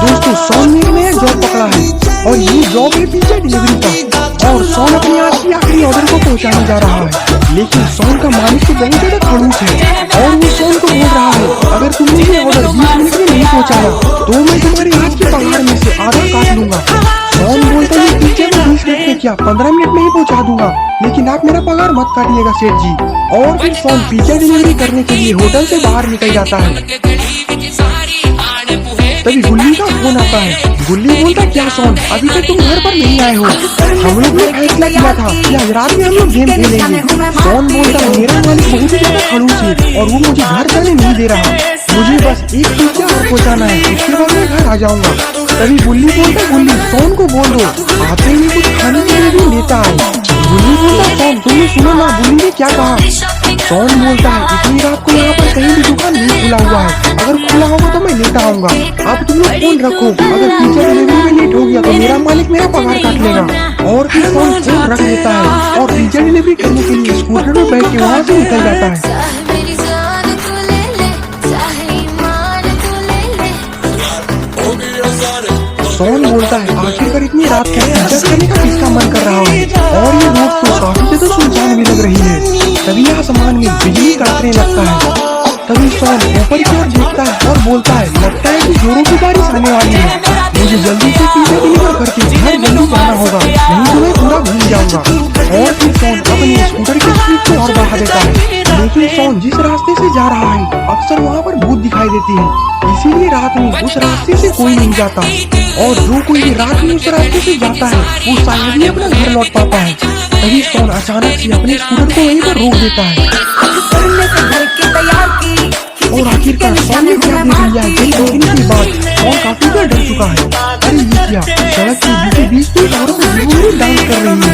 दोस्तों सोन ने नया जॉब पकड़ा है और ये जॉब है पिज्जा डिलीवरी का। और सोन अपनी आज की आखिरी ऑर्डर को पहुंचाने जा रहा है, लेकिन सोन का मालिक तो बहुत ज्यादा खड़ूस है और वो सोन को बोल रहा है अगर तुमने ये ऑर्डर 20 मिनट में नहीं पहुंचाया तो मैं तुम्हारी आज के पगार में से आधा काट लूंगा। सोन बोलता है पिज्जा को 20 मिनट में क्या 15 मिनट में ही पहुंचा दूंगा, लेकिन आप मेरा पगार मत काटिएगा सेठ जी। और फिर सोन पिज्जा डिलीवरी करने के लिए होटल से बाहर निकल जाता है। तभी गुल्ली का फोन आता है। गुल्ली बोलता क्या सोन अभी तक तुम घर पर नहीं आए हो, हम लोग ने फैसला किया था कि आज रात में हम लोग गेम खेलेंगे। सोन बोलता है मेरा मालिक बहुत ही ज्यादा खड़ूस है और वो मुझे घर जाने नहीं दे रहा, मुझे बस एक पिज्जा और पहुंचाना है, उसके बाद मैं घर आ जाऊंगा। तभी गुल्ली बोलता गुल्ली सोन को बोल दो आते ही कुछ खाने के लिए भी लेता है। गुल्ली बोलता सोन तुमने सुना ना गुल्ली ने क्या कहा। सोन बोलता है इतनी रात को यहाँ पर कहीं भी दुकान नहीं खुला हुआ है, अगर खुला होगा तो मैं लेता आऊंगा। अब तुम लोग फोन रखो, अगर पिज्जा डिलीवरी में लेट हो गया तो मेरा मालिक मेरा पगार काट लेगा। और फिर फोन रख लेता है और पिज्जा डिलीवरी करने के लिए स्कूटर में बैठ के वहाँ से निकल जाता है। सोन बोलता है आखिरकार इतनी रात को पिज्जा खाने का किसका मन कर रहा है और ये रोड तो काफी ज्यादा सुनसान भी लग रही है। तभी आसमान में बिजली कड़कने लगता है। तभी सोन ऊपर की ओर देखता है और बोलता है लगता है कि जोरों की बारिश आने वाली है, मुझे जल्दी से पिज्जा डिलीवर करके घर जल्दी जाना होगा, नहीं तो मैं पूरा भूल जाऊंगा। और फिर सोन अपने स्कूटर की स्पीड को और बढ़ा देता है, लेकिन सोन जिस रास्ते से जा रहा है अक्सर वहाँ पर भूत दिखाई देती है, इसीलिए रात में उस रास्ते से कोई नहीं जाता और जो कोई भी रात में उस रास्ते से जाता है वो शायद ही अपना घर लौट पाता है। तभी सोन अचानक से अपने स्कूटर को वहीं पर रोक देता है और आखिरकार सोन ने क्या देख लिया है कई देखने के बाद सोन काफी डर चुका है। अरे ये क्या सड़क के बीच में एक औरत जरूर डांस कर रही है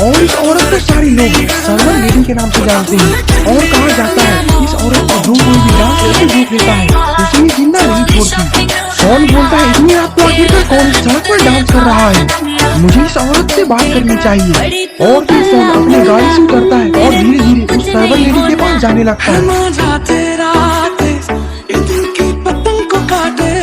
और इस औरत को सारे लोग सर्वन लेडी के नाम से जानते हैं और कहा जाता है इस औरत को जो कोई भी डांस करके देख लेता है उसे ये जिंदा नहीं छोड़ती। सोन बोलता है इतनी रात को आखिरकार कौन सड़क पर डांस कर रहा है, मुझे इस औरत से बात करनी चाहिए। और फिर सोन अपनी गाड़ी से उतरता है और धीरे धीरे उस सर्वन लेडी के पास जाने लगता है।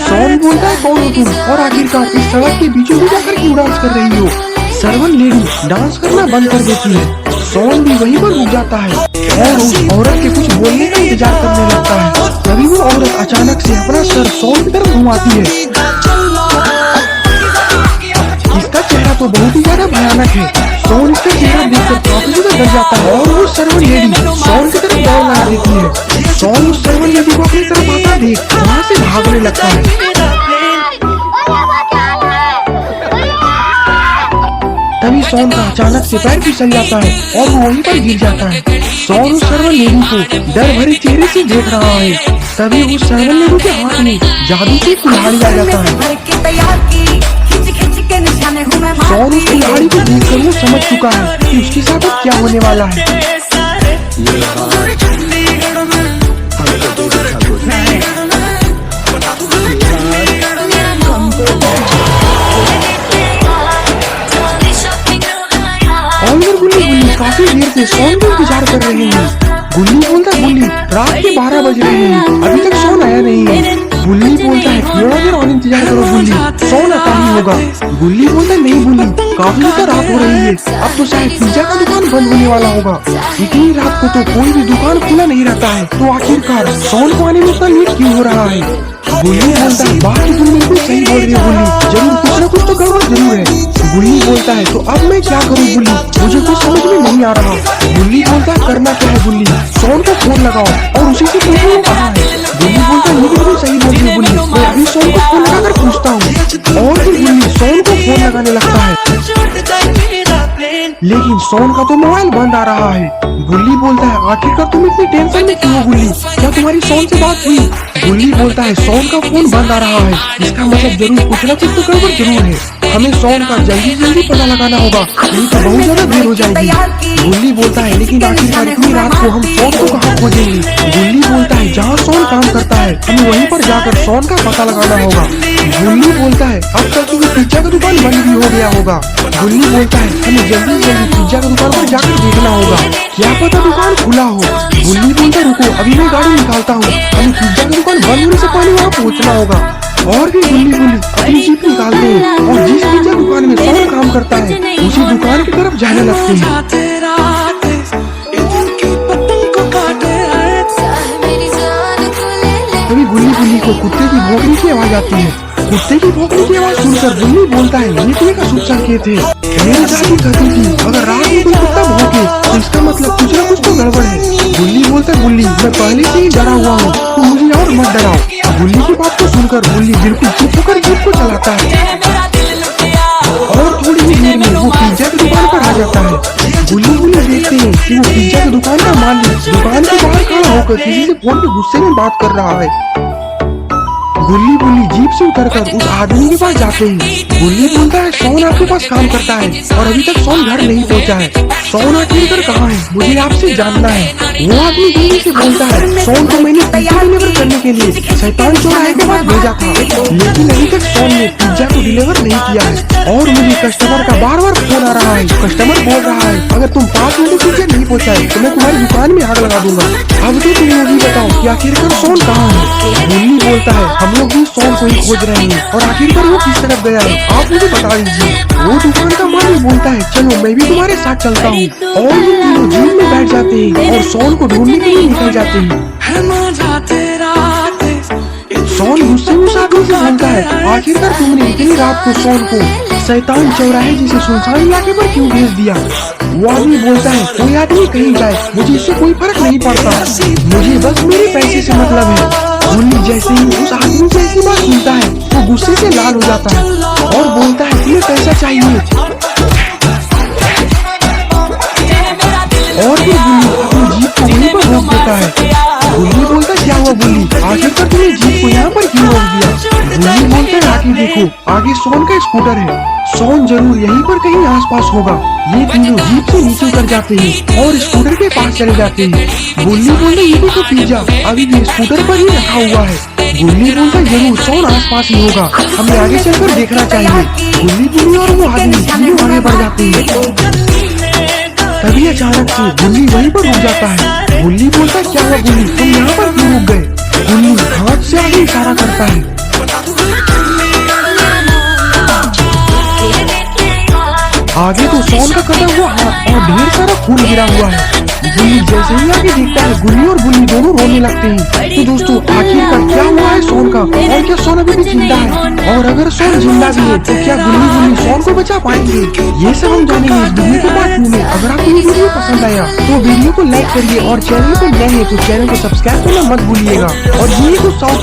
सोन बोलता है कौन हो तुम और आखिरकार इस सड़क के बीचों बीच जाकर क्यों डांस कर रही हो। सर्वन लेडी डांस करना बंद कर देती है। सोन भी वहीं पर रुक जाता है और उस औरत के कुछ बोलने का इंतजार करने लगता है। तभी वो औरत अचानक से अपना सर सोन की तरफ घुमाती है। इसका चेहरा तो बहुत ही ज्यादा भयानक है। सोन इसका चेहरा देखकर काफी ज्यादा डर जाता है और वो सर्वन लेडी सोन की तरफ दौड़ लगा देती है। सोन उस सर्वन लेडी को अपनी तरफ आता देख वहाँ से भागने लगता है। तभी सोन का अचानक से पैर फिसल जाता है और वो वहीं पर गिर जाता है। सोन उस सर्वन लेडी को डर भरे चेहरे से देख रहा है। तभी उस सर्वन लेडी के हाथ में जादू से कुल्हाड़ी आ जाता है। सोन उस कुल्हाड़ी को देखकर वो समझ चुका है कि उसके साथ अब क्या होने वाला है। काफी देर से सोन का इंतजार कर रहे हैं। गुल्ली बोलता है गुल्ली रात के 12 बज रहे हैं अभी तक सोन आया नहीं है। गुल्ली बोलता है थोड़ा देर और इंतजार करो गुल्ली, सोन आता ही होगा। गुल्ली बोलता है नहीं गुल्ली काफी तो रात हो रही है, अब तो शायद पिज्जा का दुकान बंद होने वाला होगा, इतनी रात को तो कोई भी दुकान खुला नहीं रहता है, तो आखिरकार सोन को आने में इतना लेट क्यों हो रहा है। गुल्ली बोलता है बात तो तुम बिल्कुल सही बोल रही हो गुल्ली, जरूर कुछ न कुछ तो गड़बड़ जरूर है। गुल्ली बोलता है तो अब मैं क्या करूँ गुल्ली, मुझे कुछ समझ में नहीं आ रहा। गुल्ली बोलता है करना क्या है गुल्ली, सोन को फोन लगाओ और उसी से पूछो वो कहाँ है। गुल्ली बोलता है बिल्कुल सही बोल रही है गुल्ली, मैं अभी सोन को फोन लगाकर पूछता हूँ। और फिर गुल्ली सोन को फोन लगाने लगता है, लेकिन सोन का तो मोबाइल बंद आ रहा है। गुल्ली बोलता है आखिरकार तुम इतनी टेंशन में क्यों हो गुल्ली, क्या तुम्हारी सोन से बात हुई। गुल्ली बोलता है सोन का फोन बंद आ रहा है, इसका मतलब जरूर कुछ न कुछ तो गड़बड़ जरूर है, हमें सोन का जल्दी पता लगाना होगा, नहीं तो बहुत ज्यादा देर हो जाएगी। गुल्ली बोलता है लेकिन आखिरकार इतनी रात को हम सोन को कहाँ खोजेंगे। गुल्ली बोलता है जहाँ सोन काम करता है हमें वहीं पर जाकर सोन का पता लगाना होगा। गुल्ली बोलता है अब तक तो पिज्जा का दुकान बंद भी हो गया होगा। गुल्ली बोलता है हमें जल्दी से जल्दी पिज्जा की दुकान पर जाकर देखना होगा, क्या पता दुकान खुला हो। गुल्ली बोलता रुको अभी मैं गाड़ी निकालता हूँ, हमें पिज्जा की दुकान बंद होने से पहले वहाँ पहुँचना होगा। और भी गुल्ली अपनी जीप निकालते हैं और जिस पिज्जा दुकान में सोन काम करता है उसी दुकान की तरफ जाने लगते हैं। तभी गुल्ली को कुत्ते की भौंकने की आवाज आती है। कुत्ते की भौंकने की आवाज सुनकर गुल्ली बोलता है ये कोई का शुभ संकेत है। मेरी दादी कहती थी अगर रात में कोई कुत्ता भौंके तो इसका मतलब कुछ न कुछ तो गड़बड़ है। गुल्ली बोलता है गुल्ली मैं पहले से ही डरा हुआ हूँ, तो मुझे और मत डराओ। गुल्ली की बात को सुनकर गुल्ली बिल्कुल चुप होकर जीप को चलाता है और थोड़ी ही देर में वो पिज्जा की दुकान पर आ जाता है। गुल्ली देखते हैं कि वो पिज्जा की दुकान का मालिक दुकान के बाहर खड़ा होकर किसी से फोन पे गुस्से में बात कर रहा है। गुल्ली जीप से उतरकर उस आदमी के पास जाते हैं। गुल्ली बोलता है सोन आपके पास काम करता है और अभी तक सोन घर नहीं पहुंचा है। सोन आखिर कहाँ है मुझे आपसे जानना है। वो आदमी गुल्ली से बोलता है सोन को मैंने पिज्जा डिलीवर करने के लिए शैतान चौराहे के पास भेजा था, लेकिन अभी तक सोन ने पिज्जा को डिलीवर नहीं किया है और मुझे कस्टमर का बार बार फोन आ रहा है। कस्टमर बोल रहा है अगर तुम 5 मिनट पिज्जा नहीं पहुँचाए तो मैं तुम्हारी दुकान में आग लगा दूंगा। अब तो तुम लोग ही बताओ कि आखिरकार सोन कहाँ है। गुल्ली बोलता है हम लोग भी सोन को ही खोज रहे हैं और आखिरकार वो किस तरफ गया है आप मुझे बता दीजिए। वो दुकान का मालिक बोलता है चलो मैं भी तुम्हारे साथ चलता हूँ। और ये तीनों जीप में बैठ जाते हैं और सोन को ढूंढने के लिए निकल जाते हैं। सोन गुस्से में उस आदमी से बोलता है आखिरकार तुमने इतनी रात को सोन को शैतान चौराहे जैसे सुनसान इलाके पर क्यों भेज दिया। वो आदमी बोलता है कोई आदमी कहीं जाए मुझे इससे कोई फर्क नहीं पड़ता, मुझे बस मेरे पैसे से मतलब है। गुल्ली जैसे ही उस आदमी से ऐसी बात सुनता है वो गुस्से से लाल हो जाता है और बोलता है तुम्हें पैसा चाहिए। और फिर गुल्ली अपनी जीप को वहीं पर रोक देता है। गुल्ली बोलता है क्या हुआ गुल्ली आखिरकार तुमने जीप को यहाँ पर क्यों रोक दिया। गुल्ली बोलता है आगे देखो आगे सोन का स्कूटर है, सोन जरूर यहीं पर कहीं आसपास होगा। ये तीनों जीप से नीचे उतर जाते हैं और स्कूटर के पास चले जाते हैं। गुल्ली बोलता है ये देखो पिज्जा अभी भी स्कूटर पर ही रखा हुआ है। गुल्ली बोलता है जरूर सोन आसपास ही होगा, हमें आगे चलकर देखना चाहिए। गुल्ली और वो आदमी तीनों आगे बढ़ जाते हैं। तभी अचानक से गुल्ली वहीं पर रुक जाता है। गुल्ली बोलता है क्या हुआ गुल्ली तुम यहाँ पर क्यों रुक गए। गुल्ली हाथ से आगे इशारा करता है। आगे तो सोन का कटा हुआ हाथ और ढेर सारा खून गिरा हुआ है। गुल्ली जैसे ही आगे देखता है गुल्ली और गुल्ली दोनों रोने लगते हैं। तो दोस्तों आखिरकार क्या हुआ है सोन का और क्या सोन अभी भी जिंदा है और अगर सोन जिंदा भी है तो क्या गुल्ली सोन को बचा पाएंगे, ये सब हम जानेंगे इस वीडियो के पार्ट 2 में। अगर आपको ये वीडियो पसंद आया तो वीडियो को लाइक करिए और चैनल पर नए हैं तो चैनल को सब्सक्राइब करना मत भूलिएगा। और ये कुछ साउथ